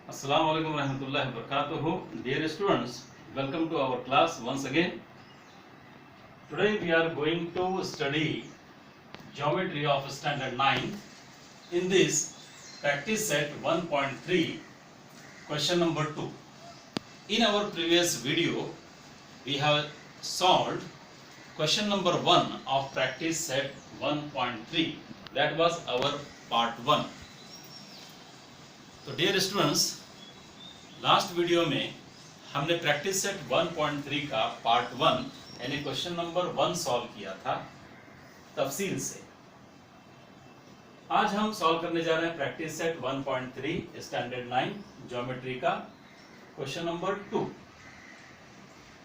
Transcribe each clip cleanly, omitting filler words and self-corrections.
Assalamu alaikum warahmatullahi wabarakatuh. Dear students, welcome to our class once again. Today we are going to study Geometry of Standard 9. In this practice set 1.3, question number 2. In our previous video, we have solved question number 1 of practice set 1.3. That was our part 1. तो dear students, last video में हमने practice set 1.3 का part 1 यानी question number 1 solve किया था तफसील से। आज हम सॉल्व करने जा रहे हैं प्रैक्टिस सेट 1.3 स्टैंडर्ड 9 ज्योमेट्री का क्वेश्चन नंबर 2।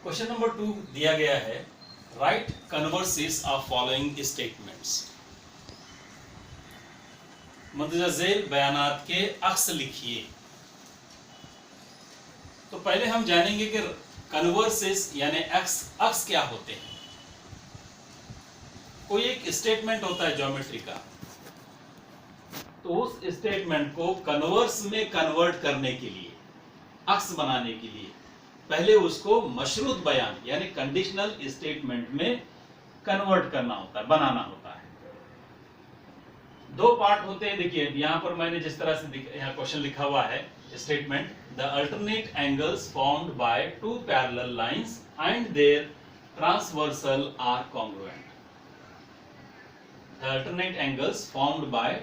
क्वेश्चन नंबर 2 दिया गया है, राइट कन्वर्सेस ऑफ फॉलोइंग स्टेटमेंट्स। मदद झेल बयानात के अक्स लिखिए। तो पहले हम जानेंगे कि कन्वर्सेस यानी अक्स क्या होते हैं। कोई एक स्टेटमेंट होता है ज्योमेट्री का, तो उस स्टेटमेंट को कन्वर्स में कन्वर्ट करने के लिए, अक्स बनाने के लिए पहले उसको मशरूत बयान यानी कंडीशनल स्टेटमेंट में कन्वर्ट करना होता है, बनाना होता है। दो पार्ट होते हैं। देखिए यहां पर मैंने जिस तरह से यहाँ क्वेश्चन लिखा हुआ है statement, the alternate angles formed by two parallel lines and their transversal are congruent. The alternate angles formed by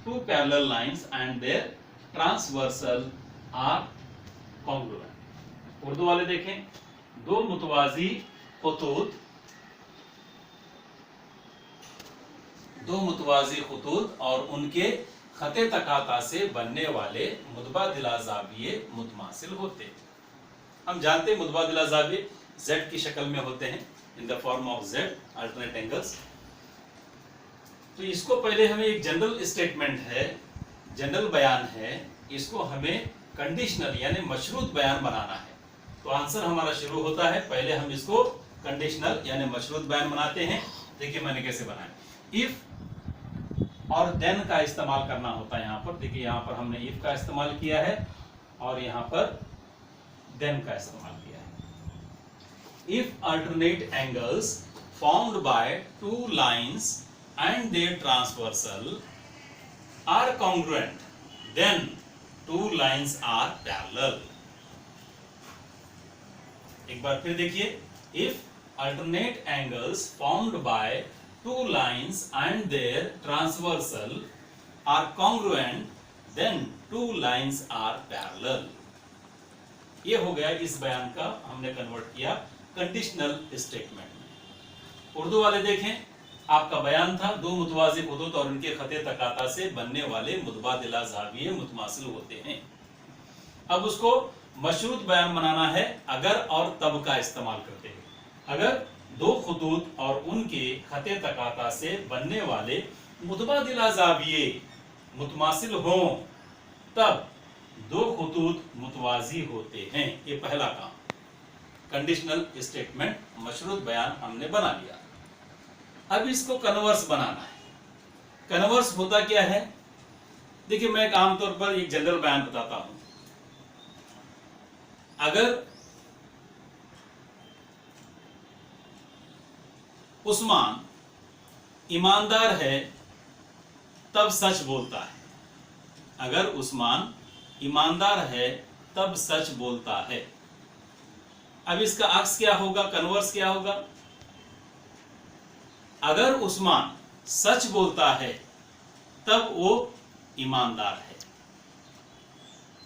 two parallel lines and their transversal are congruent. Urdu वाले देखें, दो मुतवाजी खुतूत, दो मुतवाजी खुतूत और उनके खते तकाता से बनने वाले मुतबादिला ज़ाविये मुतमासिल होते हैं। हम जानते हैं मुतबादिला ज़ाविये z की शक्ल में होते हैं, in the form of z alternate angles. तो इसको पहले हमें एक जनरल स्टेटमेंट है, जनरल बयान है, इसको हमें कंडीशनल यानी मशरूत बयान बनाना है। तो आंसर हमारा शुरू होता है, पहले हम इसको कंडीशनल यानी मशरूत बयान बनाते हैं। देखिए मैंने कैसे बनाया, इफ और देन का इस्तेमाल करना होता है। यहाँ पर देखिए, यहाँ पर हमने इफ का इस्तेमाल किया है और यहाँ पर देन का इस्तेमाल किया है। If alternate angles formed by two lines and their transversal are congruent, then two lines are parallel. एक बार फिर देखिए, if alternate angles formed by two lines and their transversal are congruent, then two lines are parallel। ये हो गया इस बयान का, हमने कन्वर्ट किया कंडीशनल स्टेटमेंट में। उर्दू वाले देखें, आपका बयान था दो मुतवाज़ी खुतूत और उनके खते तकाता से बनने वाले मुतबादिला ज़ाविये मुतमासिल होते हैं। अब उसको मशरूत बयान बनाना है अगर और तब का इस्तेमाल करते हैं। अगर दो खुतूत और उनके खते तकाता से बनने वाले मुतबादिला ज़ाविये मुतमासिल हों, तब दो खुतूत मुतवाजी होते हैं। ये पहला काम, कंडीशनल स्टेटमेंट मशरूत बयान हमने बना लिया। अब इसको कन्वर्स बनाना है। कन्वर्स होता क्या है, देखिए मैं एक आमतौर पर एक जनरल बयान बताता हूं। अगर उस्मान ईमानदार है तब सच बोलता है, अगर उस्मान ईमानदार है तब सच बोलता है। अब इसका अक्स क्या होगा, कन्वर्स क्या होगा, अगर उस्मान सच बोलता है तब वो ईमानदार है।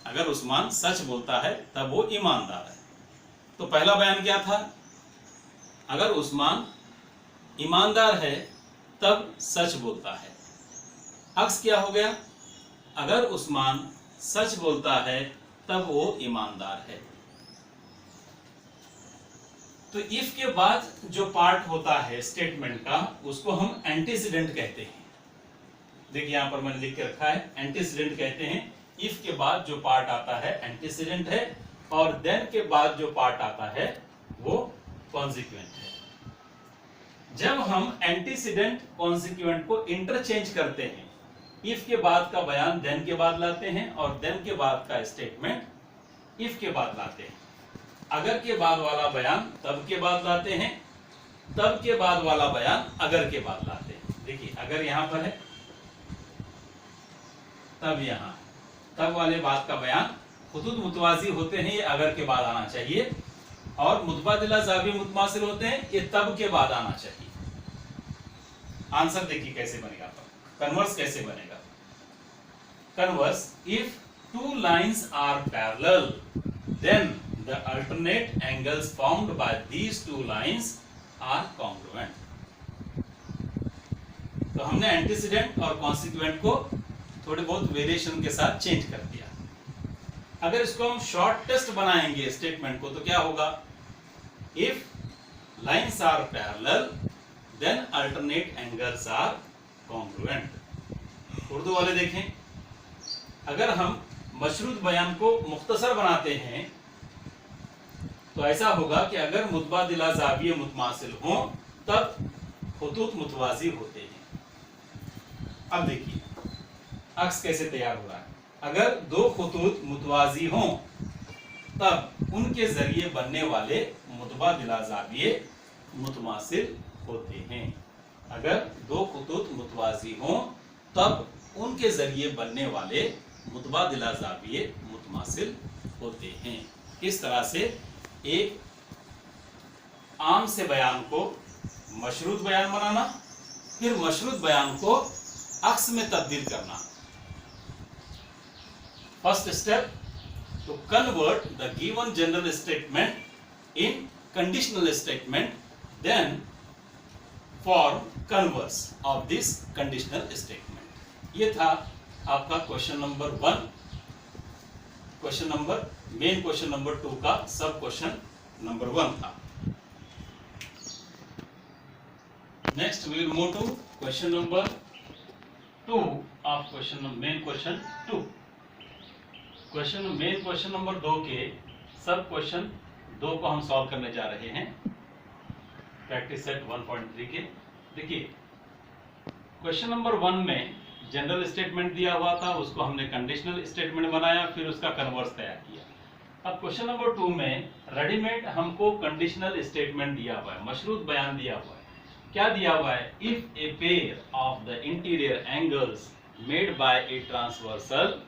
अगर उस्मान सच बोलता है तब वो ईमानदार है। तो पहला बयान क्या था, अगर उस्मान ईमानदार है तब सच बोलता है। अक्स क्या हो गया, अगर उस्मान सच बोलता है तब वो ईमानदार है। तो इफ के बाद जो पार्ट होता है स्टेटमेंट का, उसको हम एंटीसीडेंट कहते हैं। देखिए यहां पर मैंने लिख के रखा है, एंटीसीडेंट कहते हैं। इफ के बाद जो पार्ट आता है एंटीसीडेंट है और देन के बाद जो पार्ट आता है वो कॉन्सिक्वेंट है। जब हम एंटीसीडेंट कॉन्सिक्वेंट को इंटरचेंज करते हैं इफ के बाद का बयान देन के बाद लाते हैं और देन के बाद का स्टेटमेंट इफ के बाद लाते हैं। अगर के बाद वाला बयान तब के बाद लाते हैं, तब के बाद वाला बयान अगर के बाद लाते हैं। देखिए अगर यहां पर है, तब यहां, तब वाले बात का बयान खुतूत मुतवाजी होते हैं, ये अगर के बाद आना चाहिए, और मुतबादिला ज़ावी मुतमासिल होते हैं, ये तब के बाद आना चाहिए। आंसर देखिए कैसे बनेगा, कन्वर्स कैसे बनेगा। Converse, if two lines are parallel then the alternate angles formed by these two lines are congruent। तो हमने एंटीसीडेंट और कॉन्सिक्वेंट को थोड़े बहुत वेरिएशन के साथ चेंज कर दिया। अगर इसको हम शॉर्टेस्ट बनाएंगे स्टेटमेंट को, तो क्या होगा, if lines are parallel then alternate angles are congruent. Urdu वाले देखें, अगर हम मशरूत बयान को मुख्तसर बनाते हैं तो ऐसा होगा कि अगर मुतबादिला ज़ाविये मुतमासिल हों तब खुतूत मुतवाजी होते हैं। अब देखिए अक्स कैसे तैयार हो रहा है। अगर दो खुतूत मुतवाजी हों तब उनके जरिए बनने वाले मुतबादिला ज़ाविये मुतमासिल होते हैं। अगर दो खुतूत मुतवाजी हों तब उनके जरिए बनने वाले मुतबादिला ज़ाविये मुतमासिल होते हैं। इस तरह से एक आम से बयान को मशरूत बयान बनाना, फिर मशरूत बयान को अक्स में तब्दील करना। First step, to convert the given general statement in conditional statement, then form converse of this conditional statement. ये था आपका question number 1। Question number main question number 2 का सब क्वेश्चन नंबर 1 था। Next we will move to question number 2 of question main question 2। Main question number 2 के सब question 2 को हम solve करने जा रहे हैं प्रैक्टिस सेट 1.3 के। देखिए क्वेश्चन नंबर 1 में जनरल स्टेटमेंट दिया हुआ था, उसको हमने कंडीशनल स्टेटमेंट बनाया, फिर उसका कन्वर्स तैयार किया। अब क्वेश्चन नंबर 2 में रेडीमेड हमको कंडीशनल स्टेटमेंट दिया हुआ है, मशरूत बयान दिया हुआ है। क्या दिया हुआ है, if a pair of the interior angles made by a transversal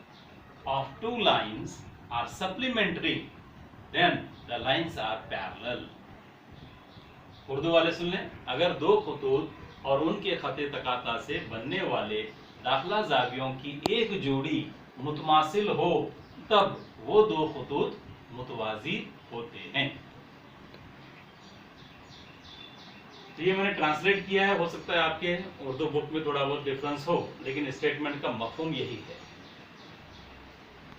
of two lines are supplementary then the lines are parallel. Urdu वाले सुन लें, अगर दो खुतूत और उनके खते तकाता से बनने वाले दाखिला ज़ावियों की एक जोड़ी मुतमासिल हो तब वो दो खुतूत मुतवाजी होते हैं। तो ये मैंने ट्रांसलेट किया है, हो सकता है आपके उर्दू बुक में थोड़ा बहुत डिफरेंस हो, लेकिन स्टेटमेंट का मफहूम यही है।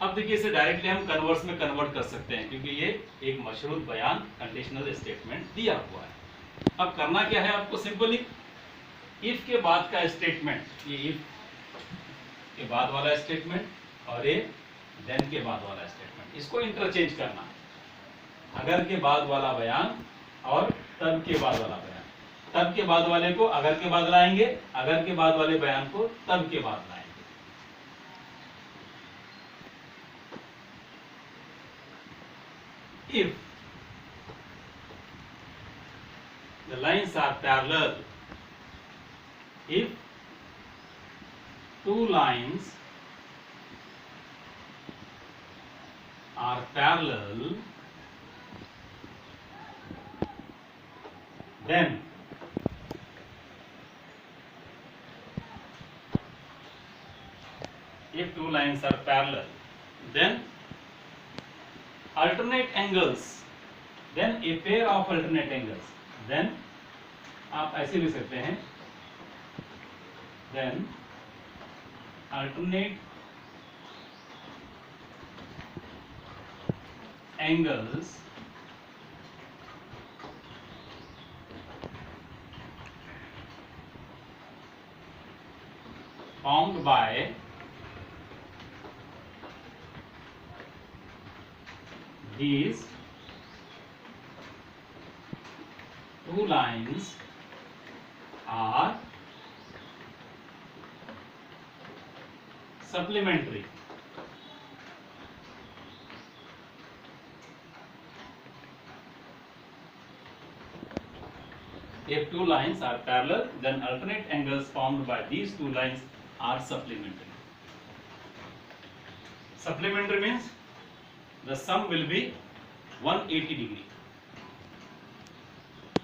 अब देखिए इसे डायरेक्टली हम कन्वर्स में कन्वर्ट कर सकते हैं, क्योंकि ये एक मशरूत बयान कंडीशनल स्टेटमेंट दिया हुआ है। अब करना क्या है आपको, सिंपली इफ के बाद का स्टेटमेंट, ये इफ के बाद वाला स्टेटमेंट और ये देन के बाद वाला स्टेटमेंट, इसको इंटरचेंज करना। अगर के बाद वाला बयान और तब के बाद वाला बयान, तब के बाद वाले को अगर के बाद लाएंगे, अगर के बाद वाले बयान को तब के बाद लाएंगे। If the lines are parallel, if two lines are parallel, then if two lines are parallel, then alternate angles, then a pair of alternate angles, then आप ऐसे लिख सकते हैं, then alternate angles formed by these two lines are supplementary. If two lines are parallel, then alternate angles formed by these two lines are supplementary. Supplementary means the sum will be 180 degree.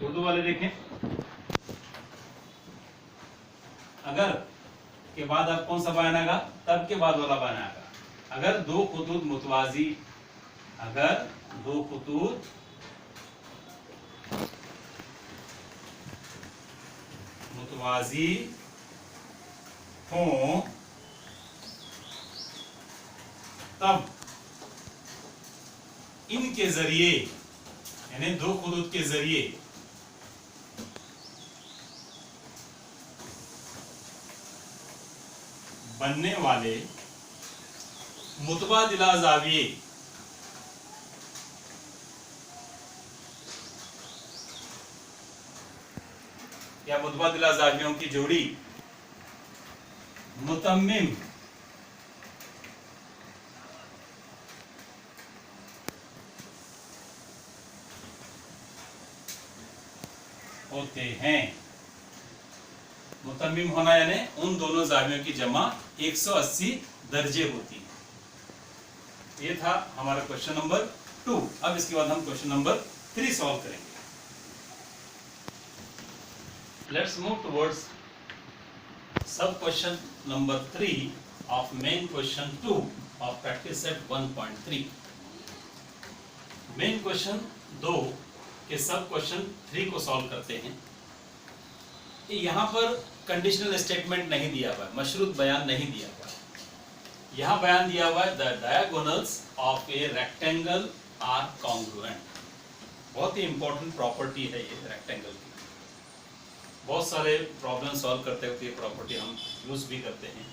Urdu वाले देखें, अगर के बाद अब कौन सा बयान आएगा, तब के बाद वाला बयान आएगा। अगर दो खुतूत मुतवाजी, अगर दो खुतूत मुतवाजी हों तब इनके जरिए, यानी दो खुतूत के जरिए बनने वाले मुतबादिला जाविये या मुतबादिला जावियों की जोड़ी मुतम्मिम होते हैं। मुतम्मिम होना यानी उन दोनों जावियों की जमा 180 दर्जे होती है। ये था हमारा क्वेश्चन नंबर 2। अब इसके बाद हम क्वेश्चन नंबर 3 सॉल्व करेंगे। लेट्स मूव टुवर्ड्स सब question number 3 of main question 2 of practice set 1.3। Main question 2 के सब क्वेश्चन 3 को सॉल्व करते हैं। यहाँ पर कंडीशनल स्टेटमेंट नहीं दिया हुआ है, मशरूत बयान नहीं दिया हुआ है। यहाँ बयान दिया हुआ है the diagonals of a rectangle are congruent. बहुत ही इंपॉर्टेंट प्रॉपर्टी है ये रेक्टेंगल की। बहुत सारे प्रॉब्लम सॉल्व करते वक्त ये प्रॉपर्टी हम यूज भी करते हैं।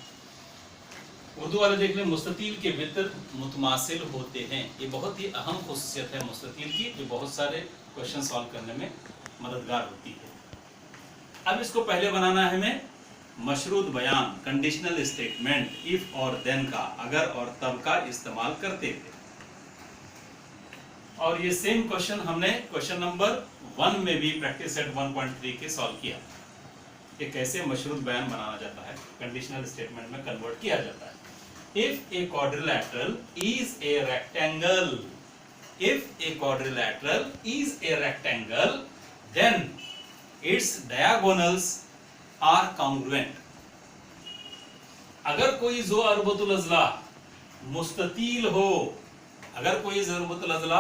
उर्दू वाले देख लें, मुस्ततील के वितर मुतमासिल होते हैं। ये बहुत ही अहम खुसूसियत है मुस्ततील की, जो बहुत सारे क्वेश्चन सॉल्व करने में मददगार होती है। अब इसको पहले बनाना है हमें मशरूत बयान, कंडीशनल स्टेटमेंट, इफ और देन का, अगर और तब का इस्तेमाल करते थे। और ये सेम क्वेश्चन हमने क्वेश्चन नंबर 1 में भी प्रैक्टिस सेट 1.3 के सॉल्व किया। ये कैसे मशरूत बयान बनाना जाता है, कंडीशनल स्टेटमेंट में कन्वर्ट किया जाता है। If a quadrilateral is a rectangle, if a quadrilateral is a rectangle, then its diagonals are congruent। अगर कोई जो अरबतुल अज़ला मुस्ततील हो, अगर कोई ज़रबतुल अज़ला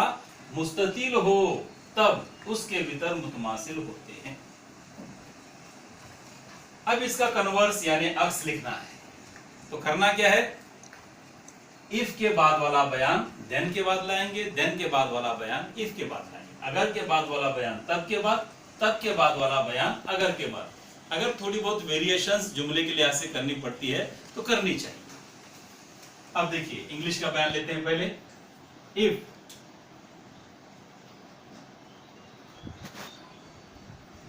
मुस्ततील हो, तब उसके भीतर मुतमासिल होते हैं। अब इसका कन्वर्स यानी अक्स लिखना है, तो करना क्या है, इफ के बाद वाला बयान देन के बाद लाएंगे, देन के बाद वाला बयान इफ के बाद लाएंगे, अगर के बाद वाला बयान तब के बाद, तब के बाद वाला बयान अगर के बाद। अगर थोड़ी बहुत वेरिएशंस जुमले के लिहाज से करनी पड़ती है तो करनी चाहिए। अब देखिए इंग्लिश का बयान लेते हैं पहले। If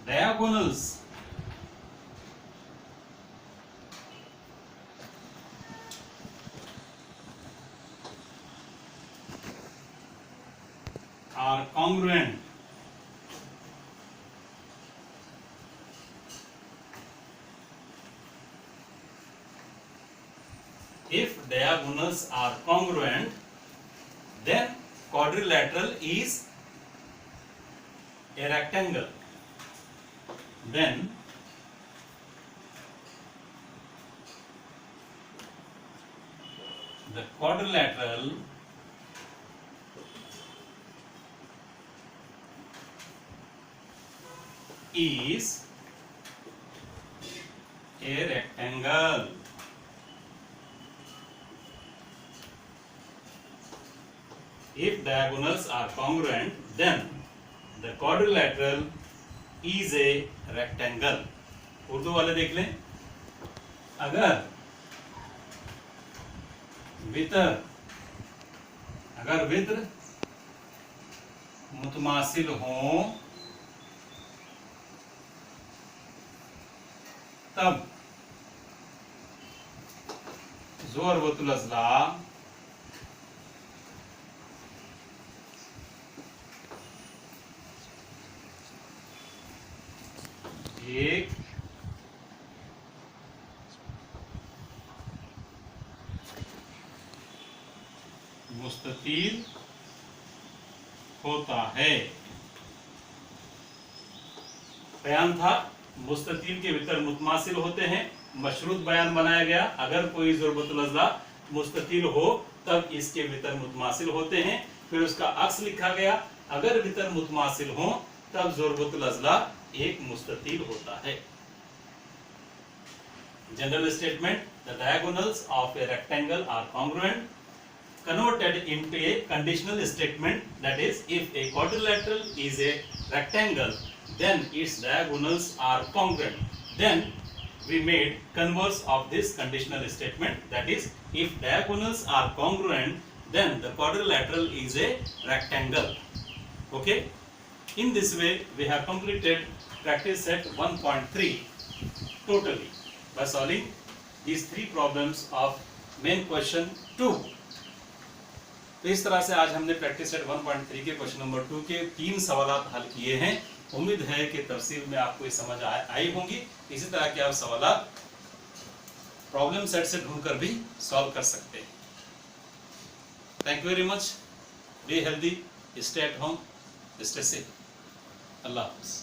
diagonals are congruent, if diagonals are congruent, then quadrilateral is a rectangle, then the quadrilateral is a rectangle। If diagonals are congruent, then the quadrilateral is a rectangle। Urdu वाले देख लें, अगर वित्र मुतमासिल हों तब ज़ोरबतुल अज़ला एक मुस्ततील होता है। बयान था मुस्ततील के वितर मुतमासिल होते हैं। मशरूत बयान बनाया गया, अगर कोई ज़ुरबतुल अज़ला मुस्ततील हो तब इसके वितर मुतमासिल होते हैं। फिर उसका अक्स लिखा गया, अगर वितर मुतमासिल हो तब ज़ुरबतुल अज़ला एक मुस्ततील होता है। General statement, the diagonals of a rectangle are congruent, converted into a conditional statement, that is, if a quadrilateral is a rectangle then its diagonals are congruent. Then we made converse of this conditional statement, that is, if diagonals are congruent then the quadrilateral is a rectangle. Okay, in this way we have completed practice set 1.3 totally by solving these three problems of main question 2. तो इस तरह से आज हमने practice set 1.3 के question number 2 के 3 सवाल हल किए हैं। उम्मीद है कि तफसील में आपको ये समझ आई होंगी। इसी तरह के आप सवाल प्रॉब्लम सेट से ढूंढकर भी सॉल्व कर सकते हैं। Thank you very much. Be healthy, stay at home, stay safe. अल्लाह हाफ़िज़।